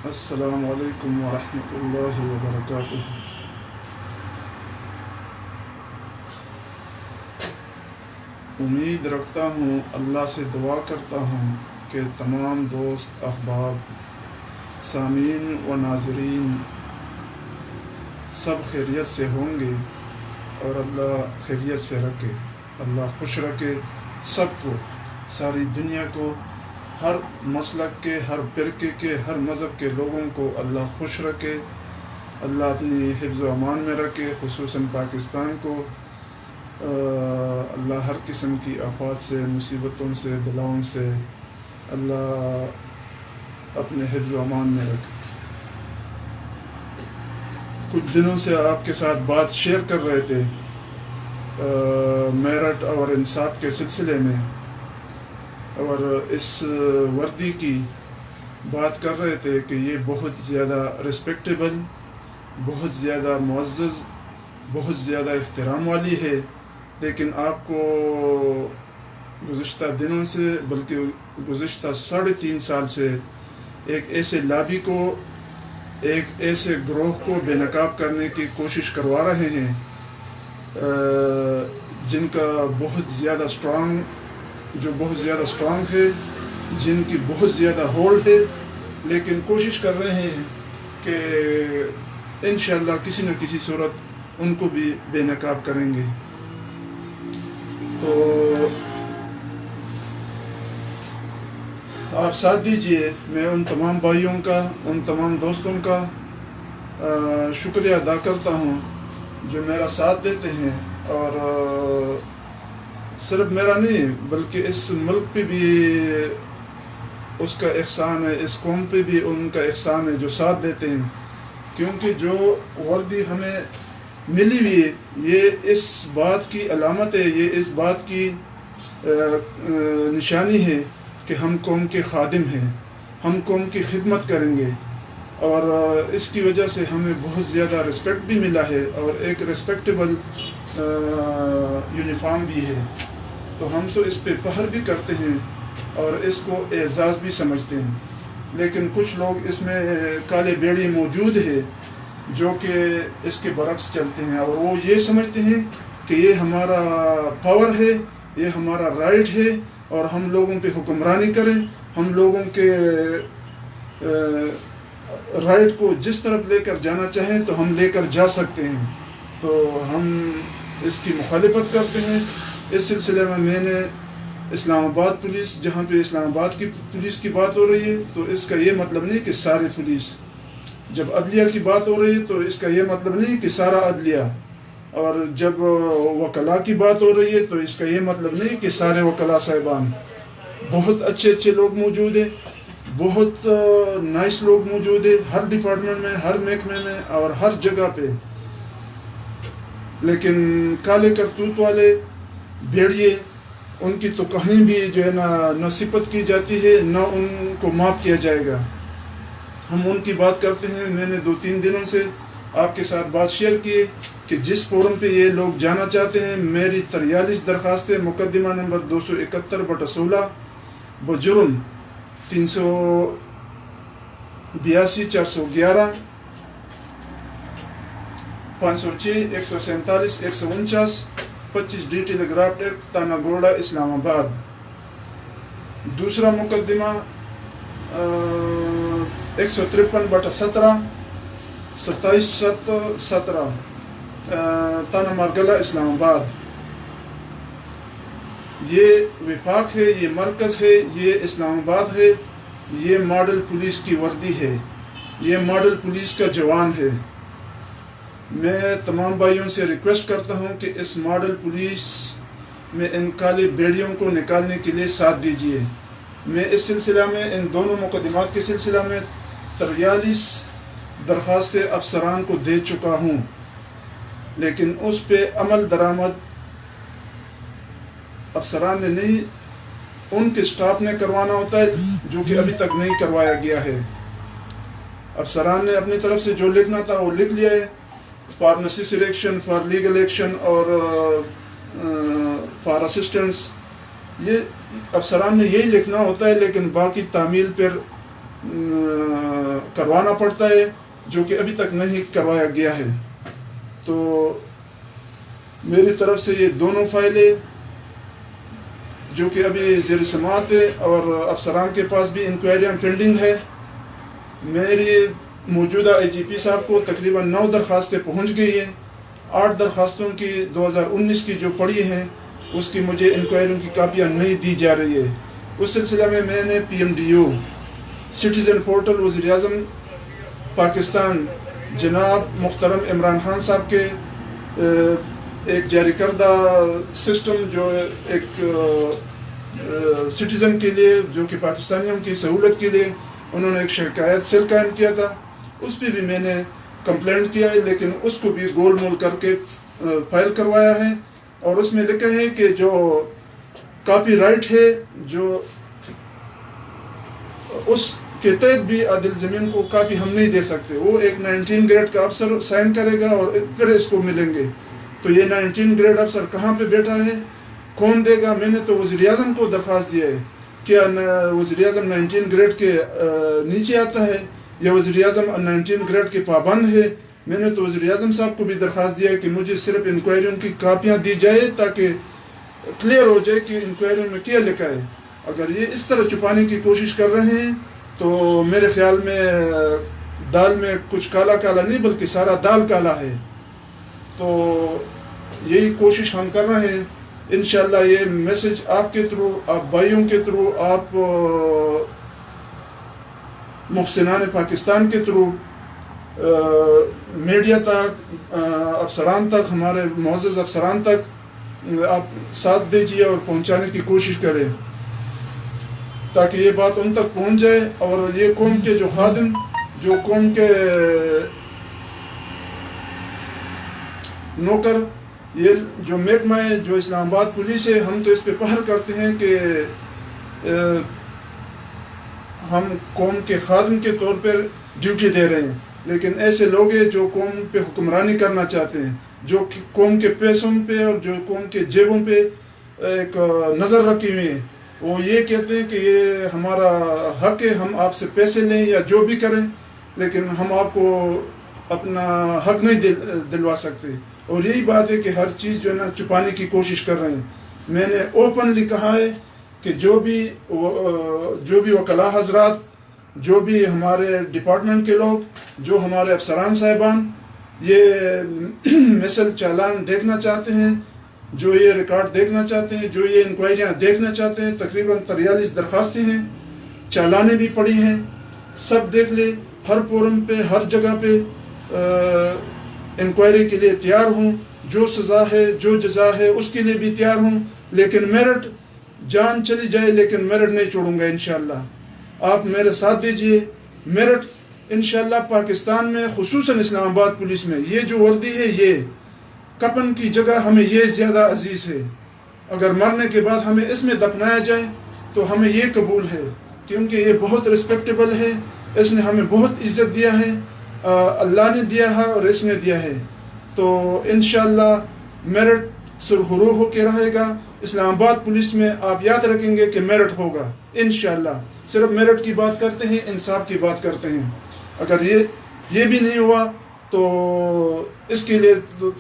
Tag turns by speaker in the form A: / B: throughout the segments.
A: السلام علیکم ورحمۃ اللہ وبرکاتہ۔ امید رکھتا ہوں، اللہ سے دعا کرتا ہوں کہ تمام دوست احباب، سامعین و ناظرین سب خیریت سے ہوں گے، اور اللہ خیریت سے رکھے، اللہ خوش رکھے سب کو، ساری دنیا کو، ہر مسلک کے، ہر فرقے کے، ہر مذہب کے لوگوں کو اللہ خوش رکھے، اللہ اپنی حفظ و امان میں رکھے، خصوصاً پاکستان کو اللہ ہر قسم کی آفات سے، مصیبتوں سے، بلاؤں سے اللہ اپنے حفظ و امان میں رکھے۔ کچھ دنوں سے آپ کے ساتھ بات شیئر کر رہے تھے میرٹ اور انصاف کے سلسلے میں، اور اس وردی کی بات کر رہے تھے کہ یہ بہت زیادہ رسپیکٹیبل، بہت زیادہ معزز، بہت زیادہ احترام والی ہے، لیکن آپ کو گزشتہ دنوں سے، بلکہ گزشتہ 3.5 سال سے ایک ایسے لابی کو، ایک ایسے گروہ کو بے نقاب کرنے کی کوشش کروا رہے ہیں جن کا بہت زیادہ اسٹرانگ ہے، جن کی بہت زیادہ ہولڈ ہے، لیکن کوشش کر رہے ہیں کہ انشاءاللہ کسی نہ کسی صورت ان کو بھی بے نقاب کریں گے۔ تو آپ ساتھ دیجئے، میں ان تمام بھائیوں کا، ان تمام دوستوں کا شکریہ ادا کرتا ہوں جو میرا ساتھ دیتے ہیں، اور صرف میرا نہیں بلکہ اس ملک پہ بھی اس کا احسان ہے، اس قوم پہ بھی ان کا احسان ہے جو ساتھ دیتے ہیں، کیونکہ جو وردی ہمیں ملی ہوئی یہ اس بات کی علامت ہے، یہ اس بات کی نشانی ہے کہ ہم قوم کے خادم ہیں، ہم قوم کی خدمت کریں گے، اور اس کی وجہ سے ہمیں بہت زیادہ رسپیکٹ بھی ملا ہے، اور ایک رسپیکٹیبل یونیفارم بھی ہے، تو ہم تو اس پہ فخر بھی کرتے ہیں اور اس کو اعزاز بھی سمجھتے ہیں۔ لیکن کچھ لوگ اس میں کالے بیڑی موجود ہے جو کہ اس کے برعکس چلتے ہیں، اور وہ یہ سمجھتے ہیں کہ یہ ہمارا پاور ہے، یہ ہمارا رائٹ ہے، اور ہم لوگوں پہ حکمرانی کریں، ہم لوگوں کے رائٹ کو جس طرف لے کر جانا چاہیں تو ہم لے کر جا سکتے ہیں، تو ہم اس کی مخالفت کرتے ہیں۔ اس سلسلے میں نے اسلام آباد پولیس، جہاں پہ اسلام آباد کی پولیس کی بات ہو رہی ہے، تو اس کا یہ مطلب نہیں کہ سارے پولیس، جب عدلیہ کی بات ہو رہی ہے تو اس کا یہ مطلب نہیں کہ سارا عدلیہ، اور جب وکلاء کی بات ہو رہی ہے تو اس کا یہ مطلب نہیں کہ سارے وکلاء صاحبان۔ بہت اچھے لوگ موجود ہیں، بہت نائس لوگ موجود ہیں، ہر ڈپارٹمنٹ میں، ہر محکمے میں اور ہر جگہ پہ، لیکن کالے کرتوت والے بھیڑیے، ان کی تو کہیں بھی جو ہے نہ صفت کی جاتی ہے، نہ ان کو معاف کیا جائے گا۔ ہم ان کی بات کرتے ہیں۔ میں نے 2-3 دنوں سے آپ کے ساتھ بات شیئر کی ہے کہ جس فورم پہ یہ لوگ جانا چاہتے ہیں، میری 43 درخواستیں مقدمہ نمبر 271/16 بجرم 382 411 506 147 149 25 ڈی ٹیلی گراف ایکٹ تانا گوڑا اسلام آباد۔ دوسرا مقدمہ 153/17 27/17 تانا مارگلہ اسلام آباد۔ یہ وفاق ہے، یہ مرکز ہے، یہ اسلام آباد ہے، یہ ماڈل پولیس کی وردی ہے، یہ ماڈل پولیس کا جوان ہے۔ میں تمام بھائیوں سے ریکویسٹ کرتا ہوں کہ اس ماڈل پولیس میں ان کالے بیڑیوں کو نکالنے کے لیے ساتھ دیجیے۔ میں اس سلسلہ میں، ان دونوں مقدمات کے سلسلہ میں 43 درخواستیں افسران کو دے چکا ہوں، لیکن اس پہ عمل درآمد افسران نے نہیں، ان کے سٹاف نے کروانا ہوتا ہے، جو کہ ابھی تک نہیں کروایا گیا ہے۔ افسران نے اپنی طرف سے جو لکھنا تھا وہ لکھ لیا ہے، for necessary action, for legal action اور فار اسسٹنس، یہ افسران نے یہی لکھنا ہوتا ہے، لیکن باقی تعمیل پر کروانا پڑتا ہے، جو کہ ابھی تک نہیں کروایا گیا ہے۔ تو میری طرف سے یہ دونوں فائلیں جو کہ ابھی زیر سماعت ہے، اور افسران کے پاس بھی انکوائریاں پینڈنگ ہے۔ میری موجودہ آئی جی پی صاحب کو تقریباً 9 درخواستیں پہنچ گئی ہیں۔ 8 درخواستوں کی 2019 کی جو پڑی ہیں اس کی مجھے انکوائریوں کی کاپیاں نہیں دی جا رہی ہے۔ اس سلسلہ میں نے P M D U citizen portal وزیر اعظم پاکستان جناب محترم عمران خان صاحب کے ایک جاری کردہ سسٹم جو ایک سٹیزن کے لیے، جو کہ پاکستانیوں کی سہولت کے لیے انہوں نے ایک شکایت سیل قائم کیا تھا، اس پہ بھی میں نے کمپلینٹ کیا ہے، لیکن اس کو بھی گول مول کر کے فائل کروایا ہے، اور اس میں لکھا ہے کہ جو کاپی رائٹ ہے جو اس کے تحت بھی عادل زمین کو کاپی ہم نہیں دے سکتے۔ وہ ایک 19 گریڈ کا افسر سائن کرے گا اور پھر اس کو ملیں گے۔ تو یہ 19 گریڈ افسر کہاں پہ بیٹھا ہے، کون دے گا؟ میں نے تو وزیر اعظم کو درخواست دیا ہے، کیا وزیر اعظم 19 گریڈ کے نیچے آتا ہے یا وزیر اعظم 19 گریڈ کے پابند ہے؟ میں نے تو وزیر اعظم صاحب کو بھی درخواست دیا ہے کہ مجھے صرف انکوائریوں کی کاپیاں دی جائے تاکہ کلیئر ہو جائے کہ انکوائریوں میں کیا لکھا ہے۔ اگر یہ اس طرح چھپانے کی کوشش کر رہے ہیں تو میرے خیال میں دال میں کچھ کالا کالا نہیں بلکہ سارا دال کالا ہے۔ تو یہی کوشش ہم کر رہے ہیں۔ انشاءاللہ یہ میسج آپ کے تھرو، آپ بھائیوں کے تھرو، آپ محسنان پاکستان کے تھرو میڈیا تک، افسران تک، ہمارے معزز افسران تک آپ ساتھ دیجیے اور پہنچانے کی کوشش کریں تاکہ یہ بات ان تک پہنچ جائے، اور یہ قوم کے جو خادم، جو قوم کے نوکر، یہ جو محکمہ ہے، جو اسلام آباد پولیس ہے، ہم تو اس پہ پہر کرتے ہیں کہ ہم قوم کے خادم کے طور پر ڈیوٹی دے رہے ہیں، لیکن ایسے لوگ ہیں جو قوم پہ حکمرانی کرنا چاہتے ہیں، جو قوم کے پیسوں پہ اور جو قوم کے جیبوں پہ ایک نظر رکھی ہوئی ہے۔ وہ یہ کہتے ہیں کہ یہ ہمارا حق ہے، ہم آپ سے پیسے لیں یا جو بھی کریں، لیکن ہم آپ کو اپنا حق نہیں دلوا سکتے۔ اور یہی بات ہے کہ ہر چیز جو ہے نا چھپانے کی کوشش کر رہے ہیں۔ میں نے اوپنلی کہا ہے کہ جو بھی وکلاء حضرات، جو بھی ہمارے ڈپارٹمنٹ کے لوگ، جو ہمارے افسران صاحبان یہ مثل چالان دیکھنا چاہتے ہیں، جو یہ ریکارڈ دیکھنا چاہتے ہیں، جو یہ انکوائریاں دیکھنا چاہتے ہیں، تقریباً 43 درخواستیں ہیں، چالانیں بھی پڑی ہیں، سب دیکھ لے۔ ہر فورم پہ، ہر جگہ پہ انکوائری کے لیے تیار ہوں، جو سزا ہے، جو جزا ہے اس کے لیے بھی تیار ہوں، لیکن میرٹ جان چلی جائے لیکن میرٹ نہیں چھوڑوں گا انشاءاللہ۔ آپ میرے ساتھ دیجئے۔ میرٹ انشاءاللہ پاکستان میں، خصوصاً اسلام آباد پولیس میں، یہ جو وردی ہے، یہ کفن کی جگہ ہمیں یہ زیادہ عزیز ہے۔ اگر مرنے کے بعد ہمیں اس میں دفنایا جائے تو ہمیں یہ قبول ہے، کیونکہ یہ بہت رسپیکٹیبل ہے، اس نے ہمیں بہت عزت دیا ہے، اللہ نے دیا ہے اور اس نے دیا ہے۔ تو انشاءاللہ میرٹ سرخرو ہو کے رہے گا۔ اسلام آباد پولیس میں آپ یاد رکھیں گے کہ میرٹ ہوگا انشاءاللہ۔ صرف میرٹ کی بات کرتے ہیں، انصاف کی بات کرتے ہیں۔ اگر یہ بھی نہیں ہوا تو اس کے لیے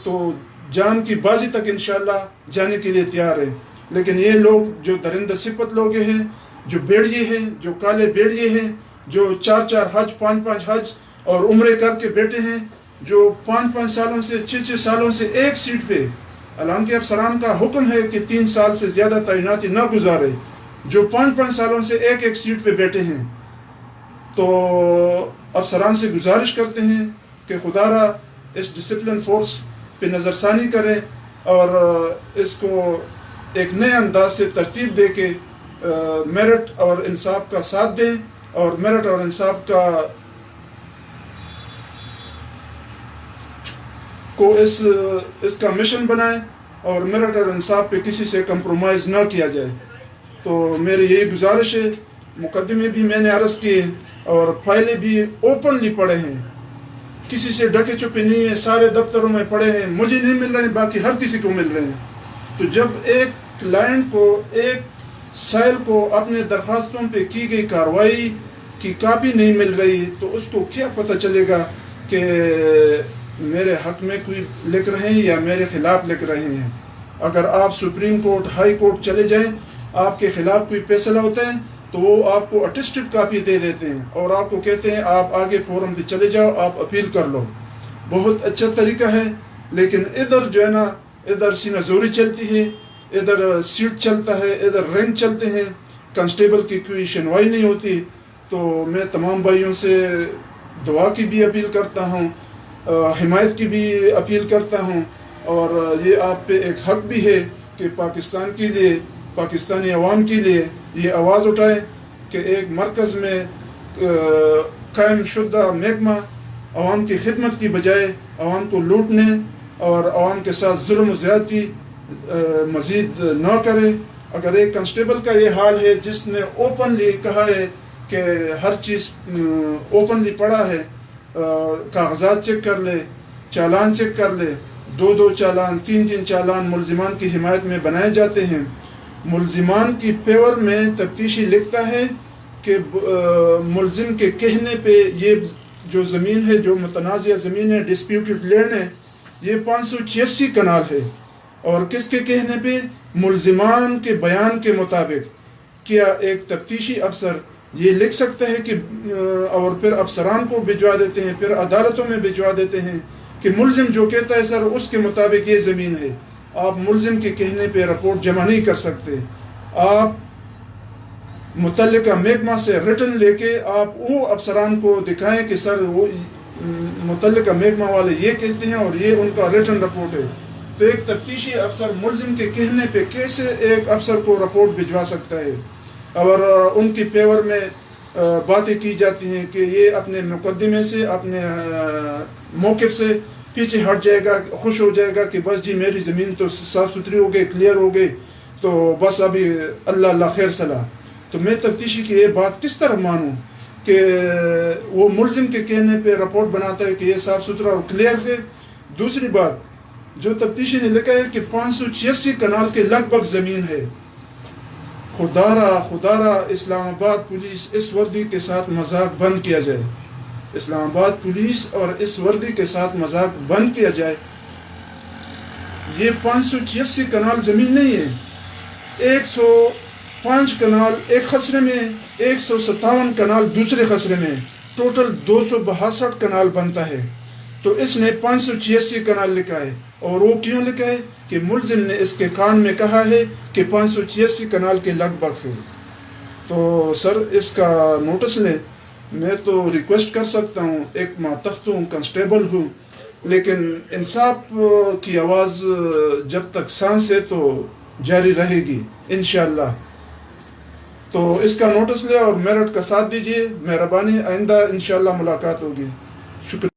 A: تو جان کی بازی تک انشاءاللہ جانے کے لیے تیار ہے۔ لیکن یہ لوگ جو درندہ صفت لوگ ہیں، جو بیڑیے ہیں، جو کالے بیڑیے ہیں، جو 4 حج، 5 حج اور عمرے کر کے بیٹھے ہیں، جو 5 سالوں سے، 6 سالوں سے ایک سیٹ پہ، حالانکہ افسران کا حکم ہے کہ 3 سال سے زیادہ تعیناتی نہ گزارے، جو 5 سالوں سے ایک سیٹ پہ بیٹھے ہیں، تو افسران سے گزارش کرتے ہیں کہ خدا را اس ڈسپلن فورس پہ نظر ثانی کریں اور اس کو ایک نئے انداز سے ترتیب دے کے میرٹ اور انصاف کا ساتھ دیں، اور میرٹ اور انصاف کو اس کا مشن بنائیں، اور میرٹ اور انصاف پہ کسی سے کمپرومائز نہ کیا جائے۔ تو میری یہی گزارش ہے۔ مقدمے بھی میں نے عرض کیے اور فائلیں بھی اوپنلی پڑھے ہیں، کسی سے ڈکے چھپے نہیں ہیں، سارے دفتروں میں پڑھے ہیں، مجھے نہیں مل رہے ہیں، باقی ہر کسی کو مل رہے ہیں۔ تو جب ایک کلائنٹ کو، ایک سائل کو اپنے درخواستوں پہ کی گئی کارروائی کی کاپی نہیں مل رہی تو اس کو کیا پتہ چلے گا کہ میرے حق میں کوئی لکھ رہے ہیں یا میرے خلاف لکھ رہے ہیں؟ اگر آپ سپریم کورٹ، ہائی کورٹ چلے جائیں، آپ کے خلاف کوئی فیصلہ ہوتا ہے تو وہ آپ کو اٹیسٹڈ کاپی دے دیتے ہیں اور آپ کو کہتے ہیں آپ آگے فورم پہ چلے جاؤ، آپ اپیل کر لو۔ بہت اچھا طریقہ ہے، لیکن ادھر جو ہے نا، ادھر سینہ زوری چلتی ہے، ادھر سیٹ چلتا ہے، ادھر رینک چلتے ہیں، کانسٹیبل کی کوئی سنوائی نہیں ہوتی۔ تو میں تمام بھائیوں سے دعا کی بھی اپیل کرتا ہوں، حمایت کی بھی اپیل کرتا ہوں، اور یہ آپ پہ ایک حق بھی ہے کہ پاکستان کے لیے، پاکستانی عوام کے لیے یہ آواز اٹھائے کہ ایک مرکز میں قائم شدہ محکمہ عوام کی خدمت کی بجائے عوام کو لوٹنے اور عوام کے ساتھ ظلم و زیادتی مزید نہ کرے۔ اگر ایک کانسٹیبل کا یہ حال ہے جس نے اوپنلی کہا ہے کہ ہر چیز اوپنلی پڑھا ہے، کاغذات چیک کر لے، چالان چیک کر لے، 2 چالان، 3 چالان ملزمان کی حمایت میں بنائے جاتے ہیں۔ ملزمان کی فیور میں تفتیشی لکھتا ہے کہ ملزم کے کہنے پہ یہ جو زمین ہے، جو متنازع زمین ہے، ڈسپیوٹڈ لینڈ ہے، یہ 586 کنال ہے، اور کس کے کہنے پہ؟ ملزمان کے بیان کے مطابق۔ کیا ایک تفتیشی افسر یہ لکھ سکتا ہے کہ اور پھر افسران کو بھجوا دیتے ہیں، پھر عدالتوں میں بھجوا دیتے ہیں کہ ملزم جو کہتا ہے سر اس کے مطابق یہ زمین ہے؟ آپ ملزم کے کہنے پہ رپورٹ جمع نہیں کر سکتے۔ آپ متعلقہ محکمہ سے ریٹن لے کے آپ وہ افسران کو دکھائیں کہ سر وہ متعلقہ محکمہ والے یہ کہتے ہیں اور یہ ان کا ریٹن رپورٹ ہے۔ تو ایک تفتیشی افسر ملزم کے کہنے پہ کیسے ایک افسر کو رپورٹ بھجوا سکتا ہے؟ اور ان کی فیور میں باتیں کی جاتی ہیں کہ یہ اپنے مقدمے سے، اپنے موقف سے پیچھے ہٹ جائے گا، خوش ہو جائے گا کہ بس جی میری زمین تو صاف ستھری ہو گئی، کلیئر ہو گئی، تو بس ابھی اللہ خیر صلاح۔ تو میں تفتیشی کی یہ بات کس طرح مانوں کہ وہ ملزم کے کہنے پہ رپورٹ بناتا ہے کہ یہ صاف ستھرا اور کلیئر ہے؟ دوسری بات جو تفتیشی نے لکھا ہے کہ 586 کنال کے لگ بھگ زمین ہے۔ خدا را اسلام آباد پولیس اس وردی کے ساتھ مذاق بند کیا جائے، اسلام آباد پولیس اور اس وردی کے ساتھ مذاق بند کیا جائے۔ یہ 586 کنال زمین نہیں ہے، 105 کنال ایک خسرے میں، 157 کنال دوسرے خسرے میں، ٹوٹل 262 کنال بنتا ہے۔ تو اس نے 586 کنال لکھا ہے، اور وہ کیوں لکھا ہے؟ کہ ملزم نے اس کے کان میں کہا ہے کہ 586 کنال کے لگ بھگ ہے۔ تو سر اس کا نوٹس لیں۔ میں تو ریکویسٹ کر سکتا ہوں، ایک ماتحت ہوں، کانسٹیبل ہوں، لیکن انصاف کی آواز جب تک سانس ہے تو جاری رہے گی انشاءاللہ۔ تو اس کا نوٹس لیں اور میرٹ کا ساتھ دیجیے، مہربانی، آئندہ انشاءاللہ ملاقات ہوگی۔ شکریہ۔